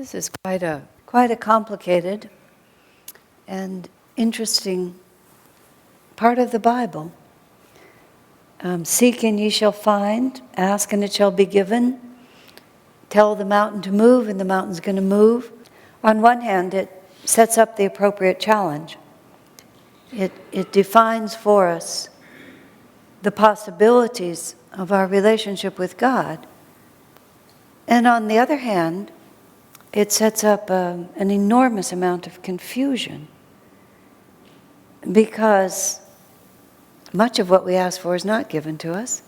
This is quite a complicated and interesting part of the Bible. Seek and ye shall find, ask and it shall be given, tell the mountain to move and the mountain's going to move. On one hand, it sets up the appropriate challenge. It defines for us the possibilities of our relationship with God. And on the other hand, it sets up an enormous amount of confusion, because much of what we ask for is not given to us,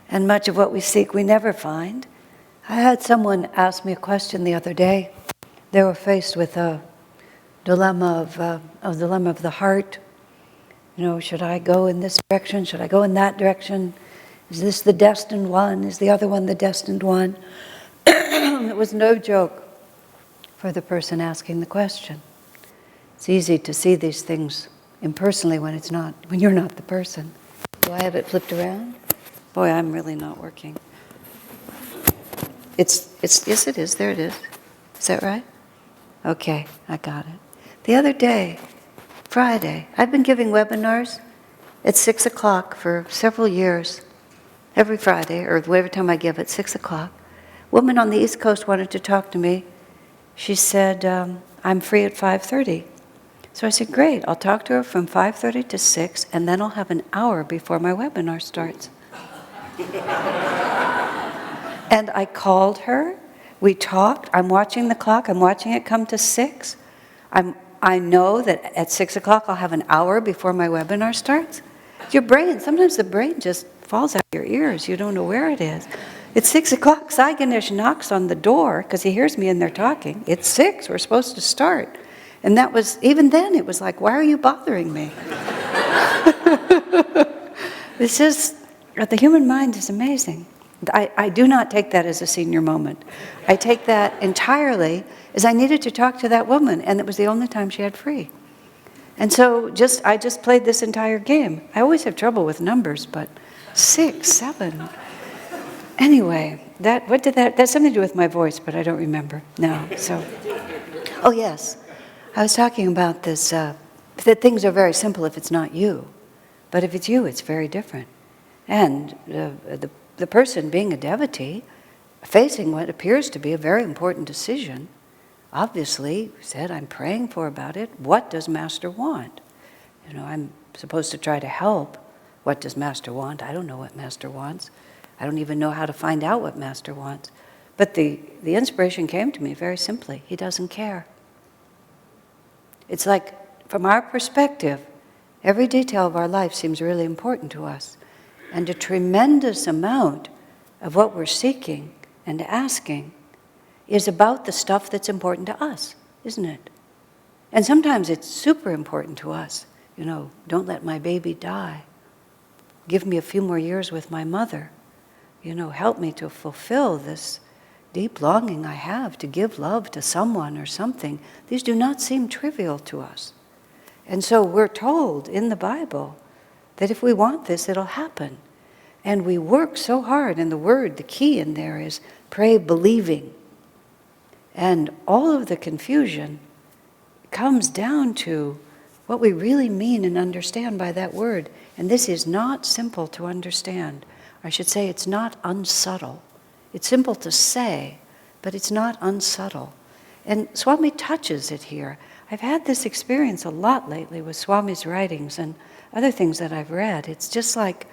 and much of what we seek we never find. I had someone ask me a question the other day. They were faced with a dilemma of the heart. Should I go in this direction? Should I go in that direction? Is this the destined one? Is the other one the destined one? It was no joke for the person asking the question. It's easy to see these things impersonally when you're not the person. Do I have it flipped around? Boy, I'm really not working. Yes, it is. There it is. Is that right? Okay, I got it. The other day, Friday, I've been giving webinars at 6 o'clock for several years. Every Friday, or every time I give at 6 o'clock. A woman on the East Coast wanted to talk to me. She said, I'm free at 5:30. So I said, great, I'll talk to her from 5:30 to 6, and then I'll have an hour before my webinar starts. And I called her, we talked, I'm watching the clock, I'm watching it come to 6. I know that at 6 o'clock I'll have an hour before my webinar starts. Your brain, sometimes the brain just falls out your ears, you don't know where it is. It's 6 o'clock, Sai Ganesh knocks on the door, because he hears me in there talking. It's 6, we're supposed to start. And that was, even then, it was like, why are you bothering me? The human mind is amazing. I do not take that as a senior moment. I take that entirely as I needed to talk to that woman, and it was the only time she had free. And so I just played this entire game. I always have trouble with numbers, but 6, 7. Anyway, that's something to do with my voice, but I don't remember now. So, oh yes, I was talking about this, that things are very simple if it's not you. But if it's you, it's very different. And the person being a devotee, facing what appears to be a very important decision, obviously said, I'm praying about it. What does Master want? I'm supposed to try to help. What does Master want? I don't know what Master wants. I don't even know how to find out what Master wants. But the inspiration came to me very simply. He doesn't care. It's like, from our perspective, every detail of our life seems really important to us. And a tremendous amount of what we're seeking and asking is about the stuff that's important to us, isn't it? And sometimes it's super important to us. Don't let my baby die. Give me a few more years with my mother. Help me to fulfill this deep longing I have to give love to someone or something. These do not seem trivial to us. And so we're told in the Bible that if we want this, it'll happen. And we work so hard, and the key in there is pray believing. And all of the confusion comes down to what we really mean and understand by that word. And this is not simple to understand. I should say it's not unsubtle. It's simple to say, but it's not unsubtle. And Swami touches it here. I've had this experience a lot lately with Swami's writings and other things that I've read. It's just like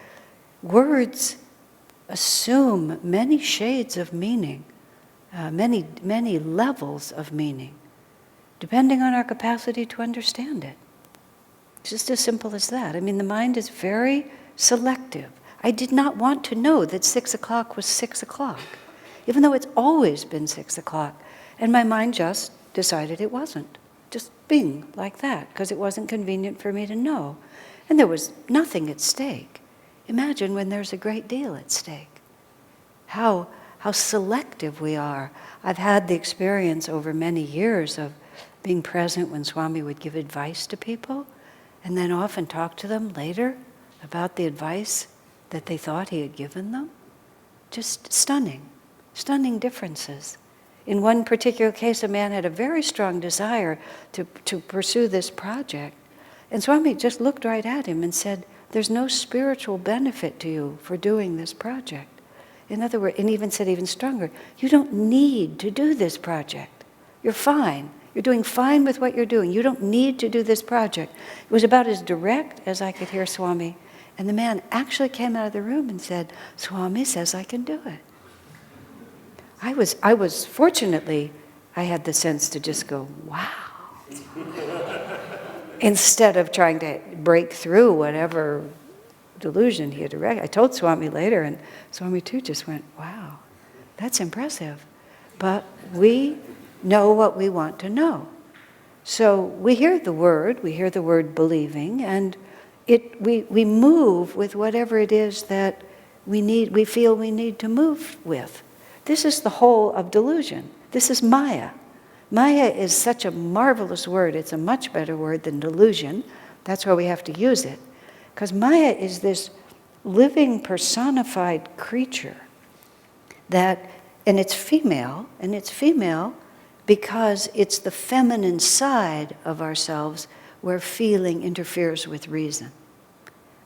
words assume many shades of meaning, many levels of meaning, depending on our capacity to understand it. It's just as simple as that. The mind is very selective. I did not want to know that 6 o'clock was 6 o'clock, even though it's always been 6 o'clock. And my mind just decided it wasn't. Just being like that, because it wasn't convenient for me to know. And there was nothing at stake. Imagine when there's a great deal at stake. How selective we are. I've had the experience over many years of being present when Swami would give advice to people, and then often talk to them later about the advice that they thought he had given them. Just stunning differences. In one particular case, a man had a very strong desire to pursue this project. And Swami just looked right at him and said, there's no spiritual benefit to you for doing this project. In other words, and even said even stronger, you don't need to do this project. You're fine. You're doing fine with what you're doing. You don't need to do this project. It was about as direct as I could hear Swami. And the man actually came out of the room and said, Swami says I can do it. I was fortunately, I had the sense to just go, wow. Instead of trying to break through whatever delusion he had erected. I told Swami later, and Swami too just went, wow, that's impressive. But we know what we want to know. So we hear the word believing, and we move with whatever it is that we feel we need to move with. This is the whole of delusion. This is Maya. Maya is such a marvelous word. It's a much better word than delusion. That's why we have to use it. Because Maya is this living personified creature and it's female because it's the feminine side of ourselves where feeling interferes with reason.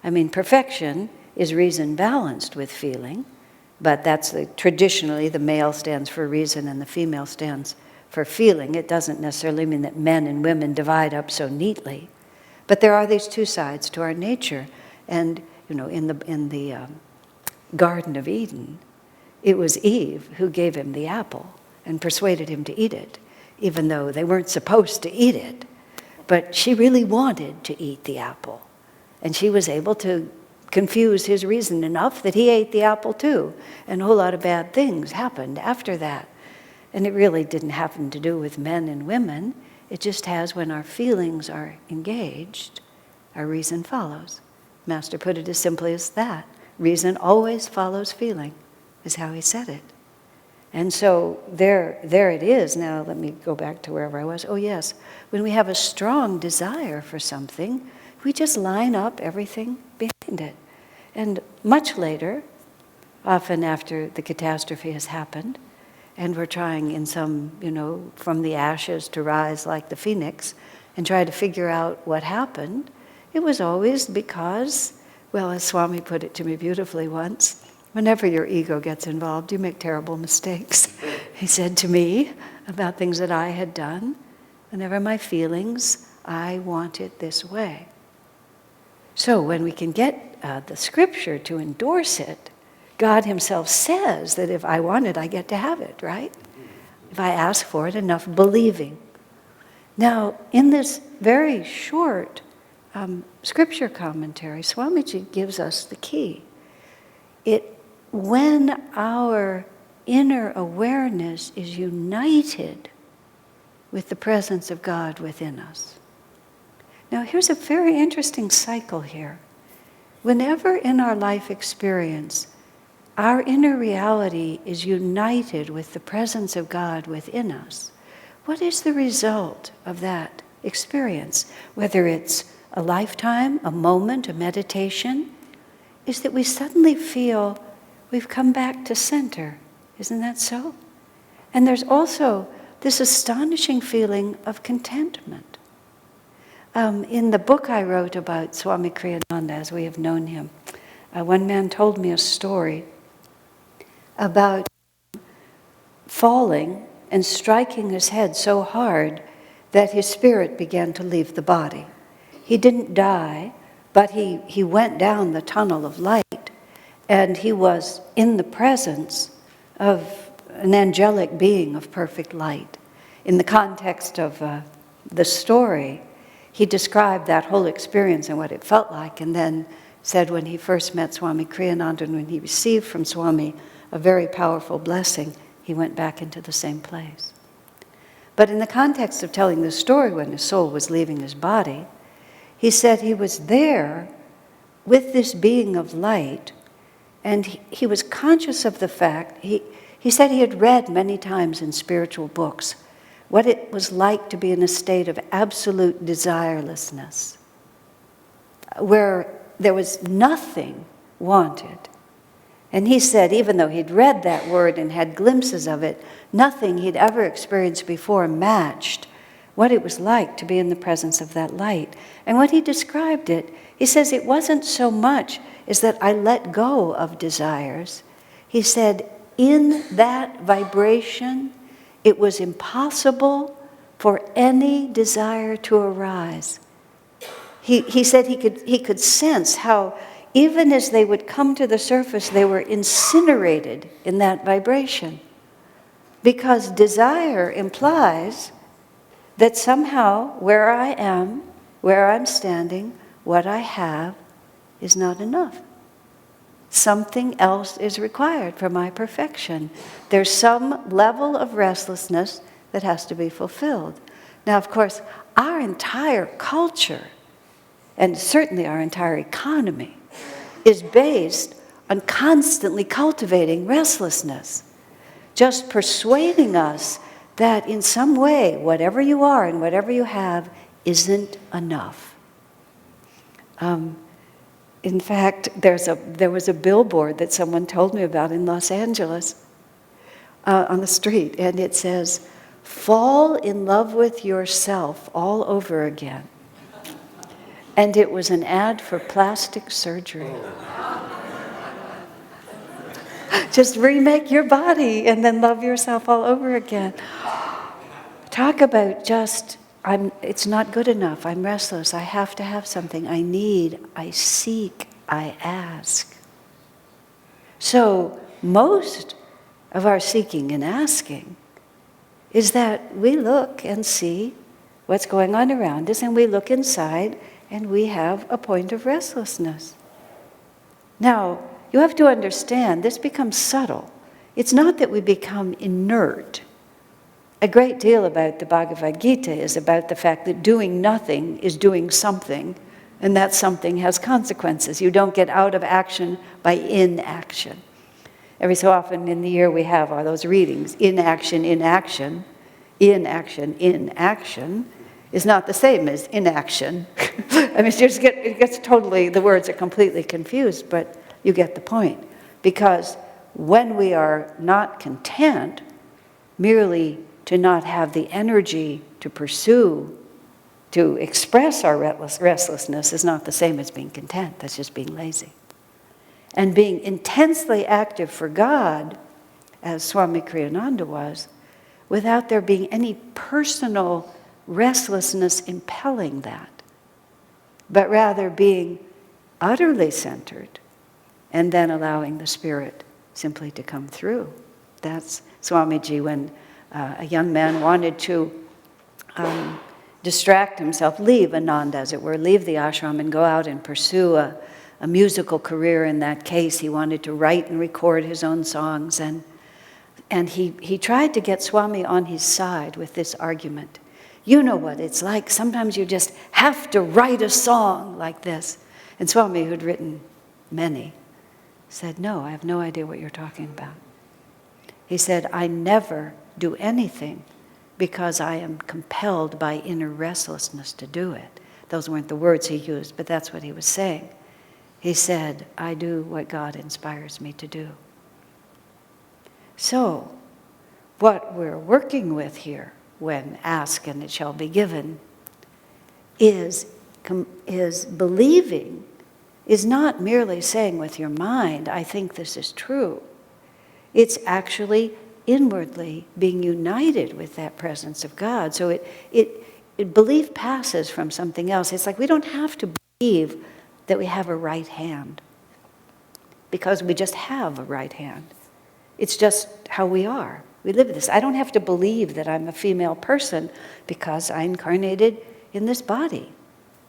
I mean, perfection is reason balanced with feeling, but that's traditionally the male stands for reason and the female stands for feeling. It doesn't necessarily mean that men and women divide up so neatly, but there are these two sides to our nature. And in the Garden of Eden, it was Eve who gave him the apple and persuaded him to eat it, even though they weren't supposed to eat it. But she really wanted to eat the apple, and she was able to confuse his reason enough that he ate the apple too, and a whole lot of bad things happened after that. And it really didn't happen to do with men and women. It just has when our feelings are engaged, our reason follows. Master put it as simply as that. Reason always follows feeling, is how he said it. And so there it is. Now let me go back to wherever I was. Oh yes, when we have a strong desire for something, we just line up everything behind it. And much later, often after the catastrophe has happened, and we're trying in some, from the ashes to rise like the phoenix, and try to figure out what happened, it was always because, well, as Swami put it to me beautifully once, whenever your ego gets involved, you make terrible mistakes. He said to me about things that I had done, whenever my feelings, I want it this way. So when we can get the scripture to endorse it, God himself says that if I want it, I get to have it, right? If I ask for it, enough believing. Now, in this very short scripture commentary, Swamiji gives us the key. When our inner awareness is united with the presence of God within us. Now, here's a very interesting cycle here. Whenever in our life experience, our inner reality is united with the presence of God within us, what is the result of that experience? Whether it's a lifetime, a moment, a meditation, is that we suddenly feel we've come back to center. Isn't that so? And there's also this astonishing feeling of contentment. In the book I wrote about Swami Kriyananda, as we have known him, one man told me a story about falling and striking his head so hard that his spirit began to leave the body. He didn't die, but he went down the tunnel of light, and he was in the presence of an angelic being of perfect light. In the context of the story, he described that whole experience and what it felt like, and then said when he first met Swami Kriyananda and when he received from Swami a very powerful blessing, he went back into the same place. But in the context of telling the story when his soul was leaving his body, he said he was there with this being of light, and he was conscious of the fact, he said he had read many times in spiritual books what it was like to be in a state of absolute desirelessness, where there was nothing wanted. And he said, even though he'd read that word and had glimpses of it, nothing he'd ever experienced before matched what it was like to be in the presence of that light. And when he described it, he says it wasn't so much as that I let go of desires. He said, in that vibration, it was impossible for any desire to arise. He said he could sense how, even as they would come to the surface, they were incinerated in that vibration. Because desire implies that somehow where I am, where I'm standing, what I have is not enough. Something else is required for my perfection. There's some level of restlessness that has to be fulfilled. Now, of course, our entire culture, and certainly our entire economy, is based on constantly cultivating restlessness, just persuading us that in some way, whatever you are and whatever you have isn't enough. In fact, there was a billboard that someone told me about in Los Angeles on the street, and it says, "Fall in love with yourself all over again." And it was an ad for plastic surgery. Just remake your body and then love yourself all over again. Talk about just, it's not good enough. I'm restless. I have to have something. I need, I seek, I ask. So most of our seeking and asking is that we look and see what's going on around us, and we look inside and we have a point of restlessness. Now, you have to understand, this becomes subtle. It's not that we become inert. A great deal about the Bhagavad Gita is about the fact that doing nothing is doing something, and that something has consequences. You don't get out of action by inaction. Every so often in the year we have all those readings. Inaction, inaction, inaction, inaction is not the same as inaction. I mean, it gets totally, the words are completely confused, but you get the point. Because when we are not content merely to not have the energy to pursue, to express our restlessness is not the same as being content. That's just being lazy. And being intensely active for God, as Swami Kriyananda was, without there being any personal restlessness impelling that, but rather being utterly centered and then allowing the Spirit simply to come through. That's Swamiji, when a young man wanted to distract himself, leave Ananda, as it were, leave the ashram and go out and pursue a musical career. In that case, he wanted to write and record his own songs, and he tried to get Swami on his side with this argument. You know what it's like. Sometimes you just have to write a song like this. And Swami, who'd written many, said, no, I have no idea what you're talking about. He said, I never do anything because I am compelled by inner restlessness to do it. Those weren't the words he used, but that's what he was saying. He said, I do what God inspires me to do. So, what we're working with here, when ask and it shall be given, is believing, is not merely saying with your mind, I think this is true. It's actually inwardly being united with that presence of God. So belief passes from something else. It's like we don't have to believe that we have a right hand, because we just have a right hand. It's just how we are. We live this. I don't have to believe that I'm a female person because I incarnated in this body.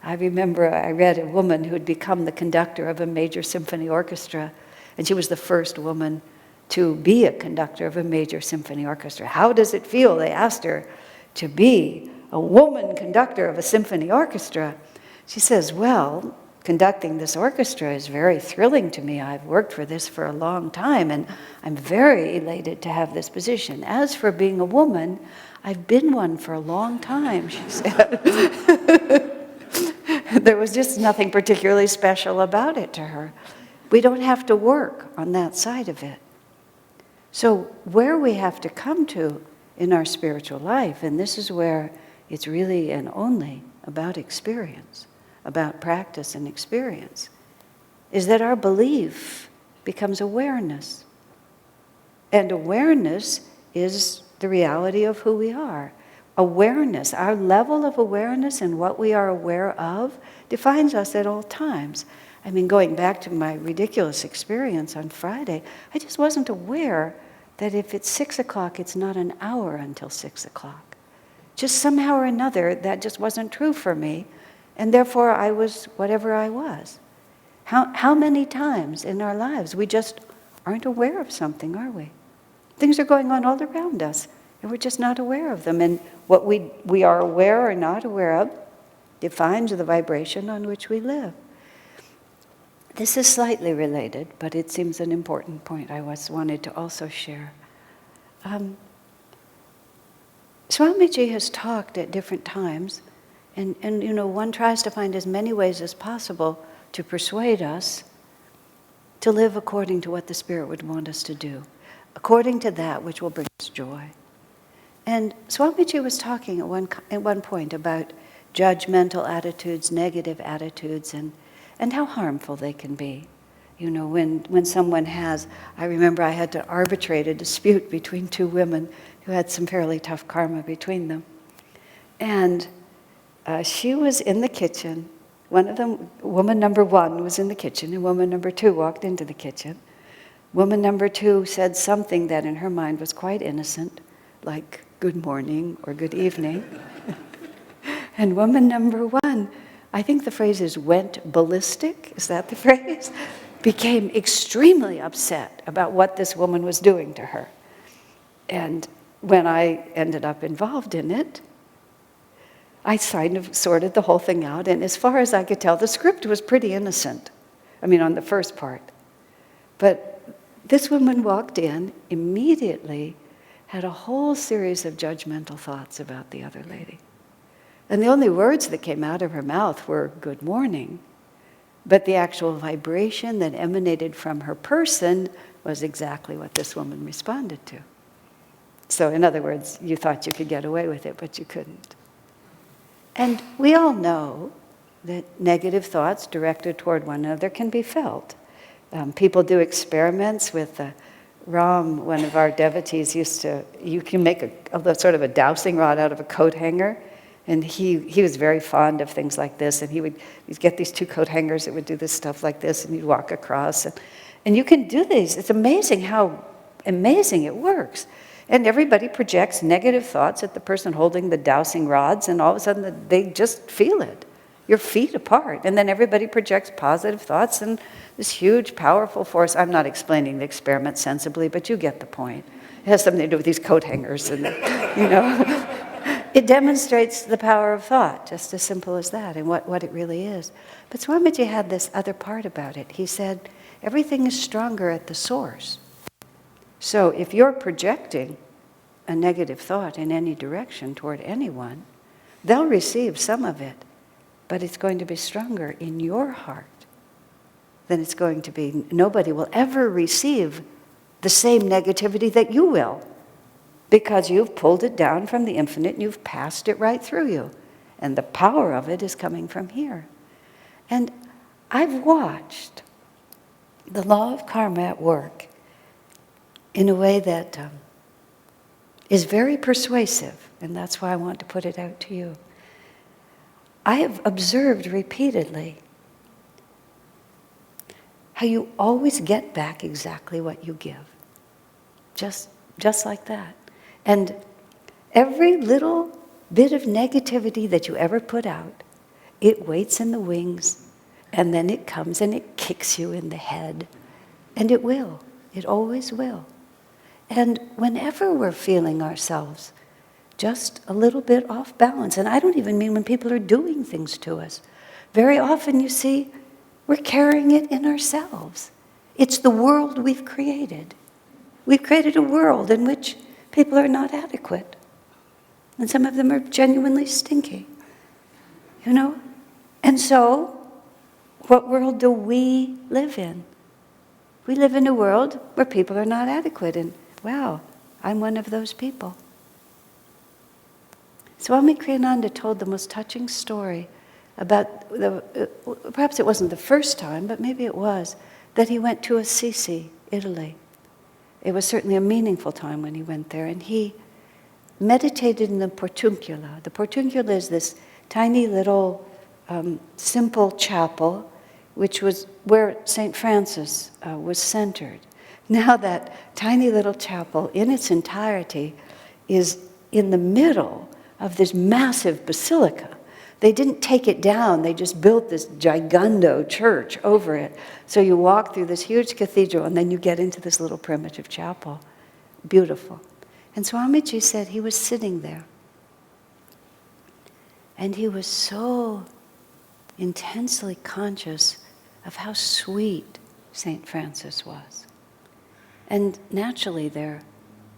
I remember I read a woman who had become the conductor of a major symphony orchestra, and she was the first woman to be a conductor of a major symphony orchestra. How does it feel, they asked her, to be a woman conductor of a symphony orchestra? She says, well, conducting this orchestra is very thrilling to me. I've worked for this for a long time, and I'm very elated to have this position. As for being a woman, I've been one for a long time, she said. There was just nothing particularly special about it to her. We don't have to work on that side of it. So where we have to come to in our spiritual life, and this is where it's really and only about experience, about practice and experience, is that our belief becomes awareness. And awareness is the reality of who we are. Awareness, our level of awareness and what we are aware of defines us at all times. I mean, going back to my ridiculous experience on Friday, I just wasn't aware that if it's 6 o'clock, it's not an hour until 6 o'clock. Just somehow or another, that just wasn't true for me, and therefore I was whatever I was. How many times in our lives we just aren't aware of something, are we? Things are going on all around us, and we're just not aware of them. And what we are aware or not aware of defines the vibration on which we live. This is slightly related, but it seems an important point I wanted to also share. Swamiji has talked at different times, and one tries to find as many ways as possible to persuade us to live according to what the Spirit would want us to do, according to that which will bring us joy. And Swamiji was talking at one point about judgmental attitudes, negative attitudes, and how harmful they can be. When someone I remember I had to arbitrate a dispute between two women who had some fairly tough karma between them. And she was in the kitchen. One of them, woman number 1 was in the kitchen, and woman number 2 walked into the kitchen. Woman number 2 said something that in her mind was quite innocent, like good morning or good evening. And woman number 1, I think the phrase is went ballistic, is that the phrase? Became extremely upset about what this woman was doing to her. And when I ended up involved in it, I kind of sorted the whole thing out, and as far as I could tell, the script was pretty innocent. I mean, on the first part. But this woman walked in, immediately had a whole series of judgmental thoughts about the other lady. And the only words that came out of her mouth were, good morning. But the actual vibration that emanated from her person was exactly what this woman responded to. So in other words, you thought you could get away with it, but you couldn't. And we all know that negative thoughts directed toward one another can be felt. People do experiments with Ram, one of our devotees, you can make a sort of a dowsing rod out of a coat hanger. And he was very fond of things like this. And he'd get these 2 coat hangers that would do this stuff like this, and he'd walk across. And you can do these. It's amazing how amazing it works. And everybody projects negative thoughts at the person holding the dowsing rods, and all of a sudden they just feel it. Your feet apart. And then everybody projects positive thoughts, and this huge, powerful force. I'm not explaining the experiment sensibly, but you get the point. It has something to do with these coat hangers, and It demonstrates the power of thought, just as simple as that, and what it really is. But Swamiji had this other part about it. He said, everything is stronger at the source. So if you're projecting a negative thought in any direction toward anyone, they'll receive some of it, but it's going to be stronger in your heart than it's going to be. Nobody will ever receive the same negativity that you will, because you've pulled it down from the infinite and you've passed it right through you. And the power of it is coming from here. And I've watched the law of karma at work in a way that is very persuasive, and that's why I want to put it out to you. I have observed repeatedly how you always get back exactly what you give. Just like that. And every little bit of negativity that you ever put out, it waits in the wings, and then it comes and it kicks you in the head. And it will. It always will. And whenever we're feeling ourselves just a little bit off balance, and I don't even mean when people are doing things to us. Very often, you see, we're carrying it in ourselves. It's the world we've created. We've created a world in which people are not adequate. And some of them are genuinely stinky. And so, what world do we live in? we live in a world where people are not adequate, and wow, I'm one of those people. Swami Kriyananda told the most touching story about, perhaps it wasn't the first time, but maybe it was, that he went to Assisi, Italy. It was certainly a meaningful time when he went there, and he meditated in the portiuncula. The portiuncula is this tiny little simple chapel, which was where St. Francis was centered. Now that tiny little chapel in its entirety is in the middle of this massive basilica. They didn't take it down, they just built this gigundo church over it. So you walk through this huge cathedral and then you get into this little primitive chapel. Beautiful. And Swamiji said he was sitting there. And he was so intensely conscious of how sweet St. Francis was. And naturally there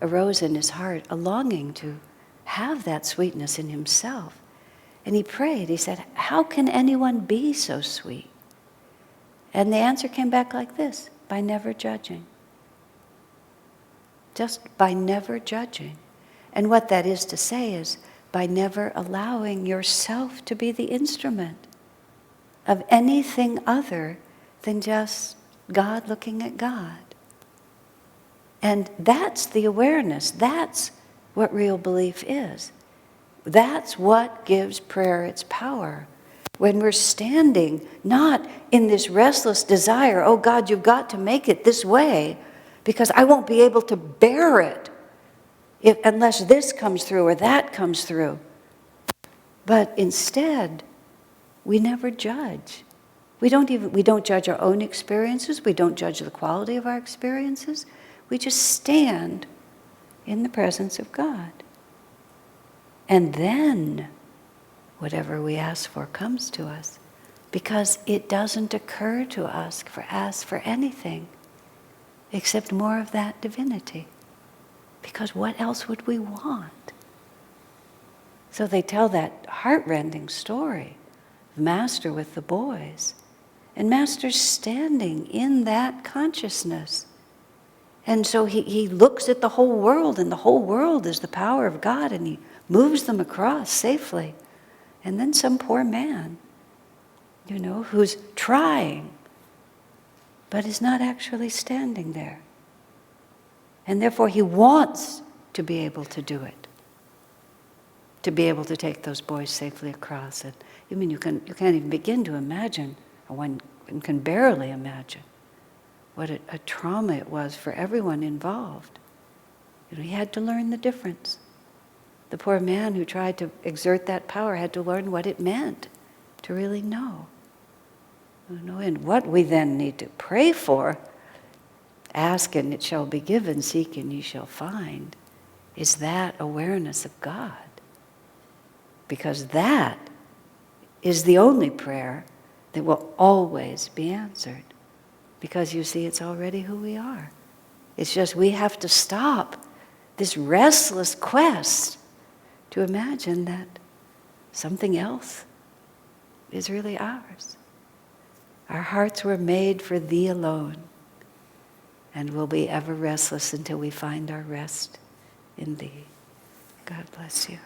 arose in his heart a longing to have that sweetness in himself. And he prayed, he said, how can anyone be so sweet? And the answer came back like this: by never judging. Just by never judging. And what that is to say is by never allowing yourself to be the instrument of anything other than just God looking at God. And that's the awareness. That's what real belief is. That's what gives prayer its power. When we're standing not in this restless desire, oh God, you've got to make it this way, because I won't be able to bear it unless this comes through or that comes through. But instead, we never judge. We don't judge our own experiences. We don't judge the quality of our experiences. We just stand in the presence of God. And then whatever we ask for comes to us, because it doesn't occur to us ask for anything except more of that divinity. Because what else would we want? So they tell that heart-rending story of Master with the boys. And Master's standing in that consciousness. And so he looks at the whole world, and the whole world is the power of God, and he moves them across safely. And then some poor man, who's trying, but is not actually standing there. And therefore he wants to be able to do it, to be able to take those boys safely across. And you can't even begin to imagine, or one can barely imagine, what a trauma it was for everyone involved. He had to learn the difference. The poor man who tried to exert that power had to learn what it meant to really know. And what we then need to pray for, ask and it shall be given, seek and ye shall find, is that awareness of God. Because that is the only prayer that will always be answered. Because you see, it's already who we are. It's just we have to stop this restless quest to imagine that something else is really ours. Our hearts were made for Thee alone, and will be ever restless until we find our rest in Thee. God bless you.